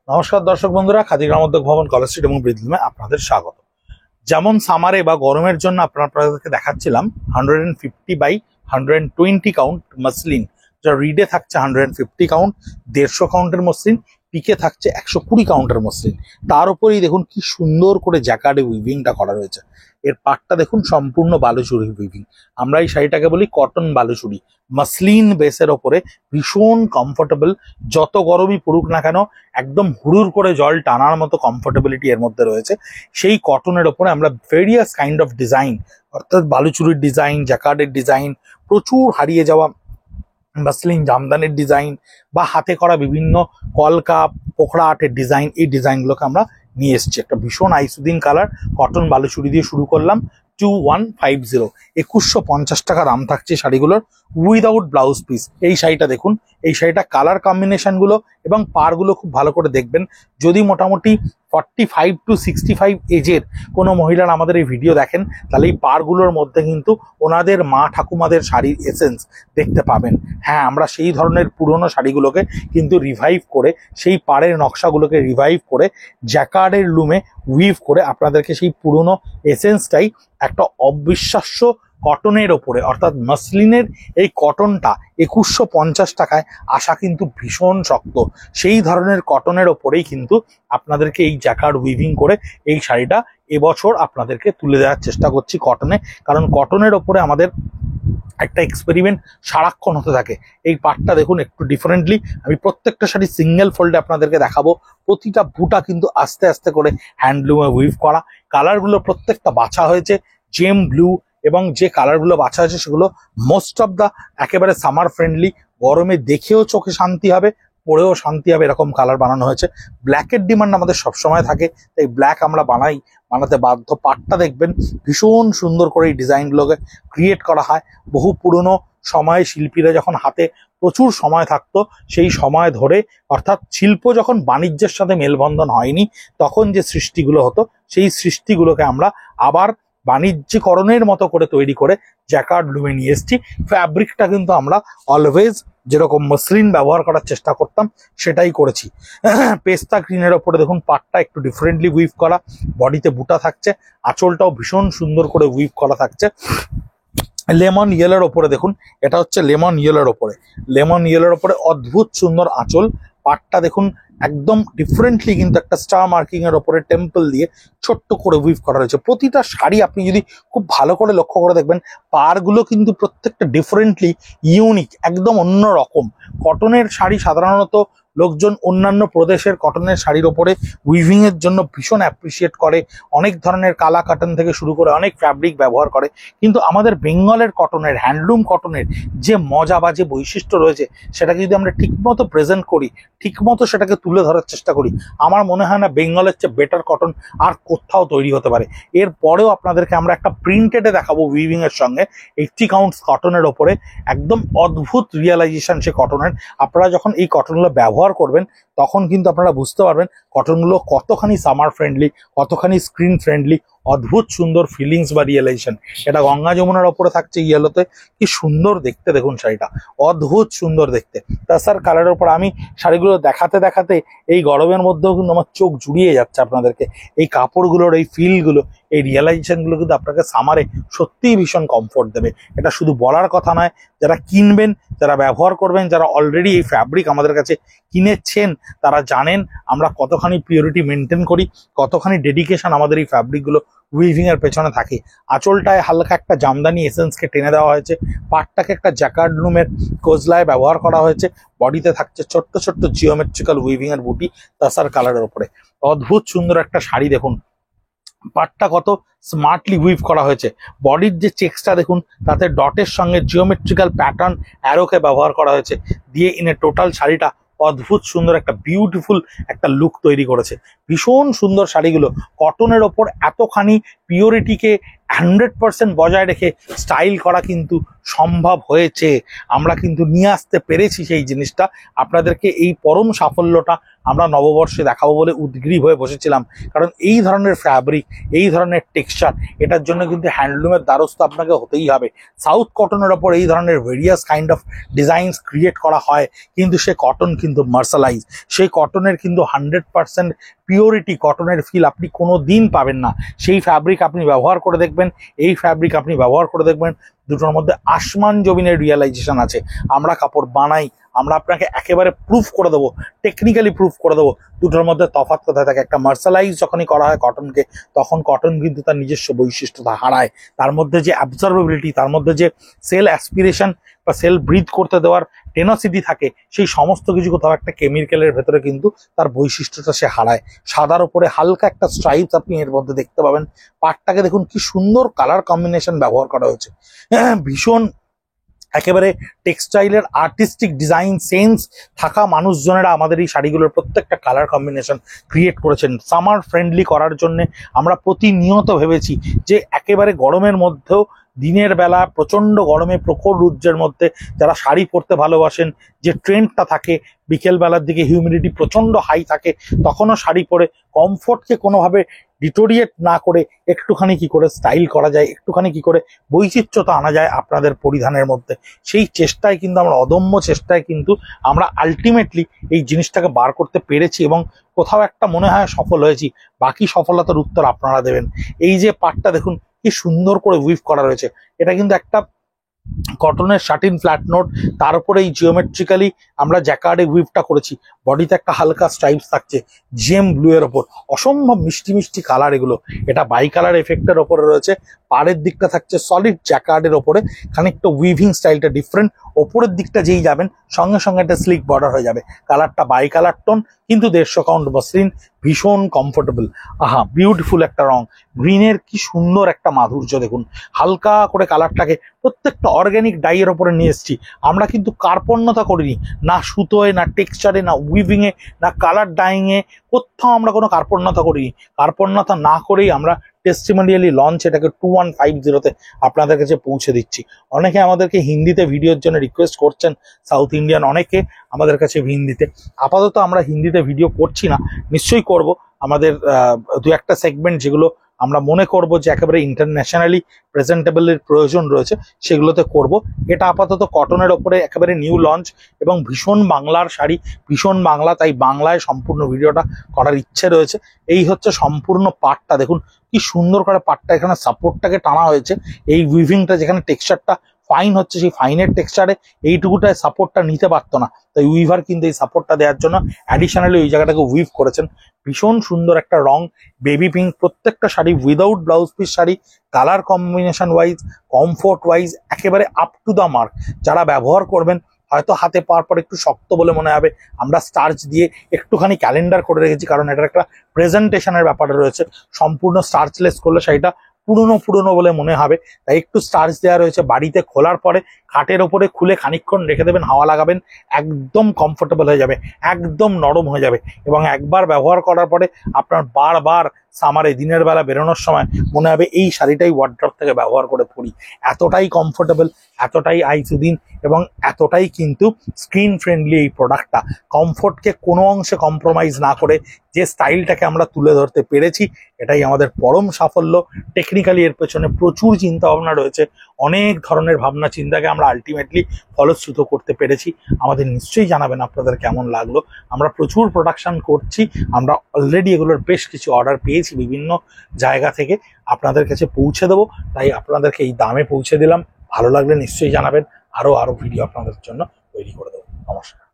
নমস্কার দর্শক বন্ধুরা, খাদি গ্রামোদ্যোগ ভবন, কলেজ স্ট্রিট এবং ব্রিদলুমে আপনাদের স্বাগত। যেমন সামারে বা গরমের জন্য আপনাদেরকে দেখাচ্ছিলাম 150 বাই 120 কাউন্ট মাসলিন, যা রিডে থাকছে 150 কাউন্ট, 150 কাউন্টের মসলিন, পিকে থাকছে 120 কাউন্টের মসলিন। তার উপরেই দেখুন কি সুন্দর করে জ্যাকার্ডে উইভিংটা করা রয়েছে। এর পাটটা দেখুন সম্পূর্ণ বালুচুরি উইভিং। আমরা এই শাড়িটাকে বলি কটন বালুচুরি। মাসলিন বেসের ওপরে ভীষণ কমফোর্টেবল, যত গরমই পড়ুক না কেন একদম হুড়ুর করে জল টানার মতো কমফোর্টেবিলিটি এর মধ্যে রয়েছে। সেই কটনের ওপরে আমরা ভেরিয়াস কাইন্ড অফ ডিজাইন, অর্থাৎ বালুচুরির ডিজাইন, জ্যাকার্ডের ডিজাইন, প্রচুর হারিয়ে যাওয়া মাসলিন জামদানের ডিজাইন বা হাতে করা বিভিন্ন কলকা পোখরা আর্টের ডিজাইন, এই ডিজাইনগুলোকে আমরা নিয়ে এসেছি। একটা ভীষণ আইসুদিন কালার কটন বালুচুরি দিয়ে শুরু করলাম। 2150, 2150 টাকা দাম থাকছে শাড়িগুলোর, উইদাউট ব্লাউজ পিস। এই শাড়িটা দেখুন, এই শাড়িটা কালার কম্বিনেশনগুলো এবং পারগুলো খুব ভালো করে দেখবেন। যদি মোটামুটি 45 to 65 এজের কোনো মহিলার আমাদের এই ভিডিও দেখেন, তাহলে এই পারগুলোর মধ্যে কিন্তু ওনাদের মা ঠাকুমাদের শাড়ির এসেন্স দেখতে পাবেন। হ্যাঁ, আমরা সেই ধরনের পুরনো শাড়িগুলোকে কিন্তু রিভাইভ করে, সেই পাড়ের নকশাগুলোকে রিভাইভ করে জ্যাকার্ডের লুমে উইভ করে আপনাদেরকে সেই পুরনো এসেন্সটাই একটা অবিশ্বাস্য কটনের ওপরে, অর্থাৎ মাসলিনের এই কটনটা 2150 টাকায় আসা কিন্তু ভীষণ শক্ত। সেই ধরনের কটনের ওপরেই কিন্তু আপনাদেরকে এই জ্যাকার্ড উইভিং করে এই শাড়িটা এবছর আপনাদেরকে তুলে দেওয়ার চেষ্টা করছি কটনে। কারণ কটনের ওপরে আমাদের একটা এক্সপেরিমেন্ট সারাক্ষণ হতে থাকে। এই পাটটা দেখুন একটু ডিফারেন্টলি, আমি প্রত্যেকটা শাড়ি সিঙ্গেল ফোল্ডে আপনাদেরকে দেখাবো। প্রতিটা বুটা কিন্তু আস্তে আস্তে করে হ্যান্ডলুমে উইভ করা। কালারগুলো প্রত্যেকটা বাছা হয়েছে জেম ব্লু, এবং যে কালারগুলো বাছা হয়েছে সেগুলো মোস্ট অফ দা একেবারে সামার ফ্রেন্ডলি। গরমে দেখেও চোখে শান্তি হবে, পরেও শান্তি হবে, এরকম কালার বানানো হয়েছে। ব্ল্যাকের ডিমান্ড আমাদের সবসময় থাকে, তাই ব্ল্যাক আমরা বানাতে বাধ্য। পাটটা দেখবেন ভীষণ সুন্দর করে এই ডিজাইনগুলোকে ক্রিয়েট করা হয়। বহু পুরনো সময়ে শিল্পীরা যখন হাতে প্রচুর সময় থাকতো, সেই সময় ধরে, অর্থাৎ শিল্প যখন বাণিজ্যের সাথে মেলবন্ধন হয়নি, তখন যে সৃষ্টিগুলো হতো সেই সৃষ্টিগুলোকে আমরা আবার বাণিজ্যিকরণের মতো করে তৈরি করে জ্যাকার্ড লুমে নিয়ে এসেছি। ফ্যাব্রিকটা কিন্তু আমরা অলওয়েজ যেরকম মসলিন ব্যবহার করার চেষ্টা করতাম সেটাই করেছি। পেস্তা গ্রিনের ওপরে দেখুন পাটটা একটু ডিফারেন্টলি উইভ করা, বডিতে বুটা থাকছে, আঁচলটাও ভীষণ সুন্দর করে উইভ করা থাকছে। লেমন ইয়েলোর ওপরে দেখুন, এটা হচ্ছে লেমন ইয়েলোর ওপরে অদ্ভুত সুন্দর আঁচল। পাটটা দেখুন একদম ডিফারেন্টলি কিন্তু একটা স্টার মার্কিং এর ওপরে টেম্পল দিয়ে ছোট্ট করে উইভ করা রয়েছে। প্রতিটা শাড়ি আপনি যদি খুব ভালো করে লক্ষ্য করে দেখবেন, পারগুলো কিন্তু প্রত্যেকটা ডিফারেন্টলি ইউনিক, একদম অন্য রকম। কটনের শাড়ি সাধারণত লোকজন অন্যান্য প্রদেশের কটনের শাড়ির ওপরে উইভিং এর জন্য ভীষণ অ্যাপ্রিসিয়েট করে, অনেক ধরনের কালা কাটন থেকে শুরু করে অনেক ফ্যাব্রিক ব্যবহার করে। কিন্তু আমাদের বেঙ্গলের কটনের, হ্যান্ডলুম কটনের যে মজা বা যে বৈশিষ্ট্য রয়েছে, সেটাকে যদি আমরা ঠিকমতো প্রেজেন্ট করি, ঠিকমতো সেটাকে তুলে ধরার চেষ্টা করি, আমার মনে হয় না বেঙ্গলের চেয়ে বেটার কটন আর কোথাও তৈরি হতে পারে। এরপরেও আপনাদেরকে আমরা একটা প্রিন্টেডে দেখাবো উইভিং এর সঙ্গে 80 কাউন্টস কটনের ওপরে। একদম অদ্ভুত রিয়েলাইজেশন সে কটনের। আপনারা যখন এই কটনগুলো ব্যবহার করবেন, তখন কিন্তু আপনারা বুঝতে পারবেন কটনগুলো কতখানি সামার ফ্রেন্ডলি, কতখানি স্ক্রিন ফ্রেন্ডলি। অদ্ভুত সুন্দর ফিলিংস বা রিয়েলাইজেশন। এটা গঙ্গা যমুনার ওপরে থাকছে ইয়েলোতে, কি সুন্দর দেখতে দেখুন শাড়িটা, অদ্ভুত সুন্দর দেখতে। তাছাড়া কালারের ওপর আমি শাড়িগুলো দেখাতে দেখাতে এই গরমের মধ্যেও কিন্তু আমার চোখ জুড়িয়ে যাচ্ছে আপনাদেরকে। এই কাপড়গুলোর এই ফিলগুলো, এই রিয়েলাইজেশনগুলো কিন্তু আপনাকে সামারে সত্যিই ভীষণ কমফোর্ট দেবে। এটা শুধু বলার কথা নয়, যারা কিনবেন, যারা ব্যবহার করবেন, যারা অলরেডি এই ফ্যাব্রিক আমাদের কাছে কিনেছেন, তারা জানেন আমরা কতখানি পিওরিটি মেনটেন করি, কতখানি ডেডিকেশন আমাদের এই ফ্যাব্রিকগুলো উইভিং এর পেছনে থাকে। আঁচলটায় হালকা একটা জামদানি এসেন্সকে টেনে দেওয়া হয়েছে, পাটটাকে একটা জ্যাকার্ড লুমের কোজলায় ব্যবহার করা হয়েছে, বডিতে থাকছে ছোট্ট ছোট্ট জিওমেট্রিক্যাল উইভিং এর বুটি তাসার কালারের উপরে। অদ্ভুত সুন্দর একটা শাড়ি দেখুন, পাটটা কত স্মার্টলি উইভ করা হয়েছে। বডির যে চেক্সটা দেখুন, তাতে ডটের সঙ্গে জিওমেট্রিক্যাল প্যাটার্ন অ্যারোকে ব্যবহার করা হয়েছে, দিয়ে ইনে টোটাল শাড়িটা অদ্ভুত সুন্দর একটা বিউটিফুল একটা লুক তৈরি করেছে। ভীষণ সুন্দর শাড়িগুলো কটনের ওপর এতখানি পিওরিটিকে 100% বজায় রেখে স্টাইল করা কিন্তু সম্ভব হয়েছে। আমরা কিন্তু নিয়ে আসতে পেরেছি সেই জিনিসটা। আপনাদেরকে এই পরম সাফল্যটা আমরা নববর্ষে দেখাবো বলে উদ্গ্রীব হয়ে বসেছিলাম, কারণ এই ধরনের ফ্যাব্রিক, এই ধরনের টেক্সচার, এটার জন্য কিন্তু হ্যান্ডলুমের দ্বারস্থ আপনাকে হতেই হবে। সাউথ কটনের ওপর এই ধরনের various kind of designs create করা হয়, কিন্তু সে কটন কিন্তু মার্শালাইজ, সেই কটনের কিন্তু 100% পিওরিটি, কটনের ফিল আপনি কোনো দিন পাবেন না। সেই ফ্যাব্রিক আপনি ব্যবহার করে দেখবেন, এই ফ্যাব্রিক আপনি ব্যবহার করে দেখবেন, দুটোর মধ্যে আসমান জমিনের রিয়েলাইজেশন আছে। আমরা কাপড় বানাই, আমরা আপনাকে একেবারে প্রুফ করে দেবো, টেকনিক্যালি প্রুফ করে দেবো দুটোর মধ্যে তফাৎ কোথায় থাকে। একটা মার্শালাইজ যখনই করা হয় কটনকে, তখন কটন কিন্তু তার নিজস্ব বৈশিষ্ট্যতা হারায়। তার মধ্যে যে অ্যাবজর্ভেবিলিটি, তার মধ্যে যে সেল অ্যাসপিরেশন বা সেল ব্রিথ করতে দেওয়ার টেনোসিটি থাকে, সেই সমস্ত কিছু কোথাও একটা কেমিক্যালের ভেতরে কিন্তু তার বৈশিষ্ট্যটা সে হারায়। সাদার উপরে হালকা একটা স্ট্রাইপস আপনি এর মধ্যে দেখতে পাবেন। পাটটাকে দেখুন কি সুন্দর কালার কম্বিনেশন ব্যবহার করা হয়েছে, ভীষণ একেবারে টেক্সটাইলের আর্টিস্টিক ডিজাইন সেন্স থাকা মানুষজনেরা আমাদের এই শাড়িগুলোর প্রত্যেকটা কালার কম্বিনেশন ক্রিয়েট করেছেন সামার ফ্রেন্ডলি করার জন্য। আমরা প্রতিনিয়ত ভেবেছি যে একেবারে গরমের মধ্যেও, দিনের বেলা প্রচণ্ড গরমে প্রখর রৌদ্রের মধ্যে যারা শাড়ি পরতে ভালোবাসেন, যে ট্রেন্ডটা থাকে বিকেলবেলার দিকে হিউমিডিটি প্রচণ্ড হাই থাকে, তখনও শাড়ি পরে কমফোর্টকে কোনোভাবে ডিটোরিয়েট না করে একটুখানি কি করে স্টাইল করা যায়, একটুখানি কি করে বৈচিত্র্যতা আনা যায় আপনাদের পরিধানের মধ্যে, সেই চেষ্টায় কিন্তু আমরা, অদম্য চেষ্টায় কিন্তু আমরা আলটিমেটলি এই জিনিসটাকে বার করতে পেরেছি এবং কোথাও একটা মনে হয় সফল হয়েছি। বাকি সফলতার উত্তর আপনারা দেবেন। এই যে পাটটা দেখুন কি সুন্দর করে উইভ করা রয়েছে, এটা কিন্তু একটা কটনের শাটিন ফ্ল্যাট নোট, তার উপরে এই জিওমেট্রিক্যালি আমরা জ্যাকার্ডে উইভটা করেছি। বডিতে একটা হালকা স্ট্রাইপস থাকছে জেম ব্লু এর ওপর, অসম্ভব মিষ্টি মিষ্টি কালার এগুলো। এটা বাই কালার এফেক্টের ওপরে রয়েছে। পাড়ের দিকটা থাকছে সলিড জ্যাকার্ডের ওপরে, খানিকটা উইভিং স্টাইলটা ডিফারেন্ট। ওপরের দিকটা যেই যাবেন সঙ্গে সঙ্গে একটা স্লিক বর্ডার হয়ে যাবে। কালারটা বাই কালার টোন, কিন্তু 150 কাউন্ট মসলিন, ভীষণ কমফোর্টেবল। আহা, বিউটিফুল একটা রং, গ্রিনের কি সুন্দর একটা মাধুর্য দেখুন। হালকা করে কালারটাকে প্রত্যেকটা অর্গ্যানিক ডাইয়ের ওপরে নিয়ে এসেছি। আমরা কিন্তু কার্পণ্যতা করিনি, না সুতোয়, না টেক্সচারে, না উইভিংয়ে, না কালার ডাইংয়ে, কোথাও আমরা কোনো কার্পণ্যতা করিনি। কার্পণ্যতা না করেই আমরা টেস্টিমোনিয়ালি লঞ্চ এটাকে 2150-তে আপনাদের কাছে পৌঁছে দিচ্ছি। অনেকে আমাদেরকে হিন্দিতে ভিডিওর জন্য রিকোয়েস্ট করছেন, সাউথ ইন্ডিয়ান অনেকে আমাদের কাছে হিন্দিতে। আপাতত আমরা হিন্দিতে ভিডিও করছি না, নিশ্চয়ই করব। আমাদের দু একটা সেগমেন্ট যেগুলো আমরা মনে করব যে একেবারে ইন্টারন্যাশনালি প্রেজেন্টেবলের প্রয়োজন রয়েছে, সেগুলোতে করব। এটা আপাতত কটনের ওপরে একেবারে নিউ লঞ্চ এবং ভীষণ বাংলার শাড়ি, ভীষণ বাংলা, তাই বাংলায় সম্পূর্ণ ভিডিওটা করার ইচ্ছে রয়েছে। এই হচ্ছে সম্পূর্ণ পাটটা, দেখুন কি সুন্দর করে পাটটা এখানে সাপোর্টটাকে টানা হয়েছে। এই উইভিংটা যেখানে টেক্সচারটা ফাইন হচ্ছে, সেই ফাইনের টেক্সচারে এইটুকুটায় সাপোর্টটা নিতে পারতো না, তাই উইভার কিন্তু এই সাপোর্টটা দেওয়ার জন্য অ্যাডিশনালি ওই জায়গাটাকে উইভ করেছেন। ভীষণ সুন্দর একটা রং, বেবি পিঙ্ক। প্রত্যেকটা sari without blouse piece sari, colour combination wise, comfort wise একেবারে আপ টু দ্য মার্ক। যারা ব্যবহার করবেন, হয়তো হাতে পাওয়ার পর একটু শক্ত বলে মনে হবে, আমরা স্টার্চ দিয়ে একটুখানি ক্যালেন্ডার করে রেখেছি, কারণ এটার একটা প্রেজেন্টেশনের ব্যাপারে রয়েছে। সম্পূর্ণ স্টার্চলেস করলে শাড়িটা পুরনো পুরনো বলে মনে হবে, তাই একটু স্টার্চ দেওয়া রয়েছে। বাড়িতে খোলার পরে খাটের ওপরে খুলে খানিকক্ষণ রেখে দেবেন, হাওয়া লাগাবেন, একদম কমফোর্টেবল হয়ে যাবে, একদম নরম হয়ে যাবে। এবং একবার ব্যবহার করার পরে আপনার বারবার সামারে দিনের বেলা বেরোনোর সময় মনে হবে এই শাড়িটাই ওয়ার্ড্রপ থেকে ব্যবহার করে পরি। এতটাই কমফোর্টেবল, এতটাই আইসুদিন এবং এতটাই কিন্তু স্কিন ফ্রেন্ডলি এই প্রোডাক্টটা। কমফোর্টকে কোনো অংশে কম্প্রোমাইজ না করে যে স্টাইলটাকে আমরা তুলে ধরতে পেরেছি, এটাই আমাদের পরম সাফল্য। টেকনিক্যালি এর পেছনে প্রচুর চিন্তা ভাবনা রয়েছে, অনেক ধরনের ভাবনা চিন্তাকে আমরা আলটিমেটলি ফলশ্রুত করতে পেরেছি। আমাদের নিশ্চয়ই জানাবেন আপনাদের কেমন লাগলো। আমরা প্রচুর প্রোডাকশন করছি, আমরা অলরেডি এগুলোর বেশ কিছু অর্ডার পেয়েছি বিভিন্ন জায়গা থেকে, আপনাদের কাছে পৌঁছে দেবো। তাই আপনাদেরকে এই দামে পৌঁছে দিলাম। ভালো লাগলে নিশ্চয়ই জানাবেন, আরো ভিডিও আপনাদের জন্য তৈরি করে দেবো। নমস্কার।